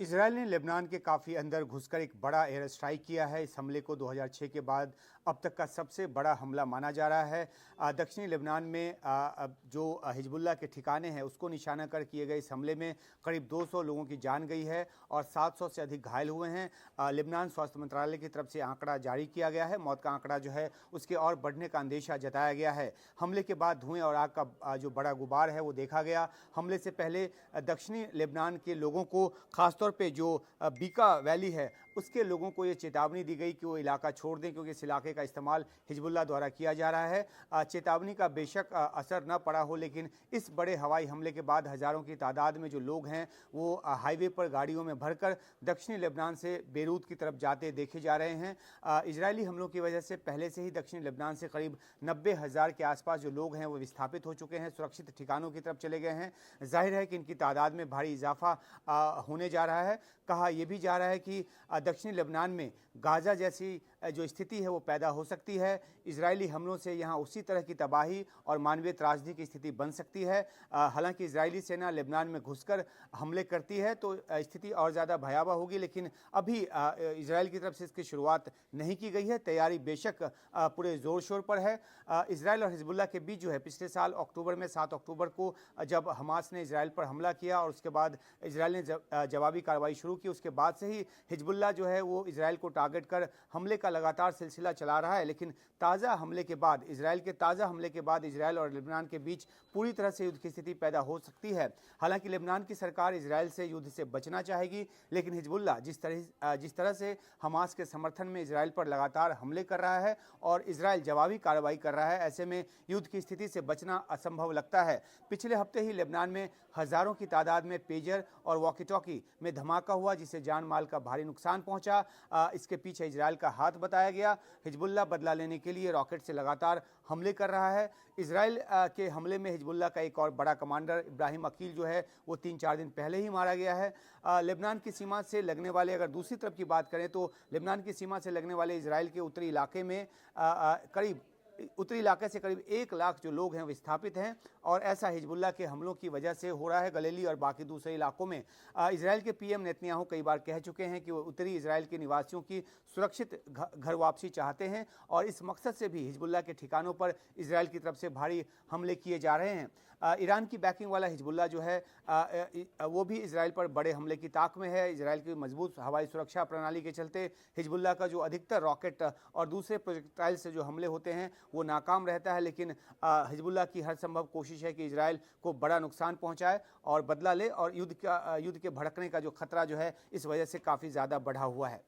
Israel ने Lebanon के काफ़ी अंदर घुसकर एक बड़ा एयर स्ट्राइक किया है। इस हमले को 2006 के बाद अब तक का सबसे बड़ा हमला माना जा रहा है। दक्षिणी लेबनान में जो हिजबुल्लाह के ठिकाने हैं उसको निशाना कर किए गए इस हमले में करीब 200 लोगों की जान गई है और 700 से अधिक घायल हुए हैं। लेबनान स्वास्थ्य मंत्रालय की तरफ से आंकड़ा जारी किया गया है। मौत का आंकड़ा जो है उसके और बढ़ने का अंदेशा जताया गया है। हमले के बाद धुएं और आग का जो बड़ा गुबार है वो देखा गया। हमले से पहले दक्षिणी लेबनान के लोगों को खासतौर पे जो बीका वैली है उसके लोगों को ये चेतावनी दी गई कि वो इलाका छोड़ दें, क्योंकि इस इलाके का इस्तेमाल हिजबुल्लाह द्वारा किया जा रहा है। चेतावनी का बेशक असर न पड़ा हो, लेकिन इस बड़े हवाई हमले के बाद हज़ारों की तादाद में जो लोग हैं वो हाईवे पर गाड़ियों में भरकर दक्षिणी लेबनान से बेरूत की तरफ जाते देखे जा रहे हैं। इजरायली हमलों की वजह से पहले से ही दक्षिणी लेबनान से करीब 90,000 के आसपास जो लोग हैं वो विस्थापित हो चुके हैं, सुरक्षित ठिकानों की तरफ चले गए हैं। जाहिर है कि इनकी तादाद में भारी इजाफा होने जा रहा है। कहा यह भी जा रहा है कि दक्षिणी लेबनान में गाजा जैसी जो स्थिति है वो पैदा हो सकती है। इजरायली हमलों से यहाँ उसी तरह की तबाही और मानवीय त्रासदी की स्थिति बन सकती है। हालांकि इजरायली सेना लेबनान में घुसकर हमले करती है तो स्थिति और ज़्यादा भयावह होगी, लेकिन अभी इजरायल की तरफ से इसकी शुरुआत नहीं की गई है। तैयारी बेशक पूरे ज़ोर शोर पर है। इजरायल और हिजबुल्लाह के बीच जो है पिछले साल अक्टूबर में 7 अक्टूबर को जब हमास ने इजरायल पर हमला किया और उसके बाद इजरायल ने जवाबी कार्रवाई शुरू की, उसके बाद से ही हिजबुल्लाह जो है वो इजरायल को टारगेट कर हमले का लगातार सिलसिला चला रहा है। लेकिन ताज़ा हमले के बाद इजरायल और लेबनान के बीच पूरी तरह से युद्ध की स्थिति पैदा हो सकती है। हालांकि लेबनान की सरकार इजरायल से युद्ध से बचना चाहेगी, लेकिन हिजबुल्लाह जिस तरह से हमास के समर्थन में इजरायल पर लगातार हमले कर रहा है और इजरायल जवाबी कार्रवाई कर रहा है, ऐसे में युद्ध की स्थिति से बचना असंभव लगता है। पिछले हफ्ते ही लेबनान में हज़ारों की तादाद में पेजर और वॉकी टॉकी में धमाका हुआ, जिससे जान माल का भारी नुकसान पहुंचा। इसके पीछे इजरायल का हाथ बताया गया। हिजबुल्लाह बदला लेने के लिए रॉकेट से लगातार हमले कर रहा है। इजरायल के हमले में हिजबुल्लाह का एक और बड़ा कमांडर इब्राहिम अकील जो है वो 3-4 दिन पहले ही मारा गया है। लेबनान की सीमा से लगने वाले, अगर दूसरी तरफ की बात करें तो लेबनान की सीमा से लगने वाले इजरायल के उत्तरी इलाके में उत्तरी इलाके से करीब 1 लाख जो लोग हैं विस्थापित हैं और ऐसा हिजबुल्लाह के हमलों की वजह से हो रहा है। गलीली और बाकी दूसरे इलाकों में इजरायल के पीएम नेतन्याहू कई बार कह चुके हैं कि वो उत्तरी इजरायल के निवासियों की सुरक्षित घर वापसी चाहते हैं और इस मकसद से भी हिजबुल्लाह के ठिकानों पर इजरायल की तरफ से भारी हमले किए जा रहे हैं। ईरान की बैकिंग वाला हिजबुल्लाह जो है वो भी इजरायल पर बड़े हमले की ताक में है। इजरायल की मजबूत हवाई सुरक्षा प्रणाली के चलते हिजबुल्लाह का जो अधिकतर रॉकेट और दूसरे प्रोजेक्टाइल से जो हमले होते हैं वो नाकाम रहता है, लेकिन हिजबुल्लाह की हर संभव कोशिश है कि इजरायल को बड़ा नुकसान पहुंचाए और बदला ले, और युद्ध के भड़कने का जो खतरा जो है इस वजह से काफ़ी ज़्यादा बढ़ा हुआ है।